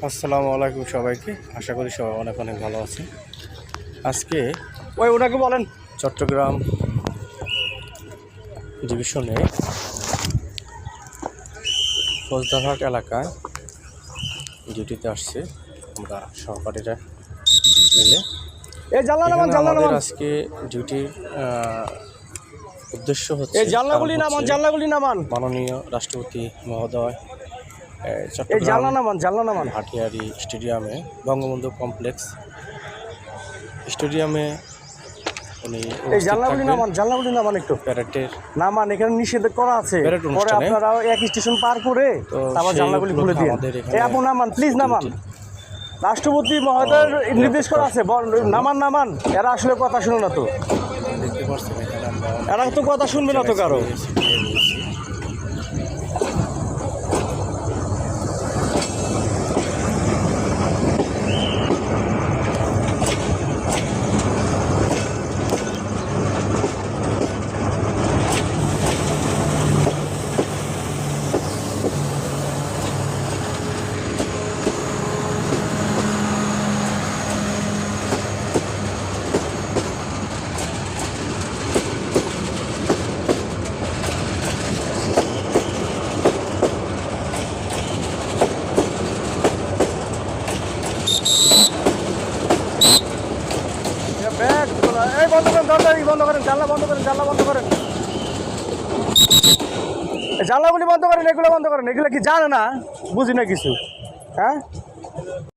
আসসালামু আলাইকুম সবাইকে। আশা করি সবাই অনেক অনেক ভালো আছে। আজকে ওনাকে বলেন চট্টগ্রাম ডিভিশনে ফৌজদারহাট এলাকায় ডিউটিতে আসছে আমরা সহকারীরা মিলে। এখানে আমাদের আজকে ডিউটির উদ্দেশ্য হচ্ছে জানলাগুলি নামান মাননীয় রাষ্ট্রপতি মহোদয় চট্টগ্রাম ভাটিয়ারি স্টেডিয়ামে বঙ্গবন্ধু কমপ্লেক্স স্টেডিয়ামে উনি জানলাগুলি নামান একটু প্যারেডের নামান, এখানে নিষেধ করা আছে। পরে আপনারা এক স্টেশন পার করে আবার জানলাগুলি খুলে দিন। আপনি নামান, প্লিজ নামান। রাষ্ট্রপতি মহোদয়ের নির্দেশ করা আছে, নামান। এরা আসলে কথা শুনে না তো, দেখতে পাচ্ছেন এখানে আমরা এরা তো কথা শুনবে না তো কারো। জানলাগুলি বন্ধ করেন, এগুলো বন্ধ করেন। এগুলো কি জানে না, বুঝি না কিছু, হ্যাঁ।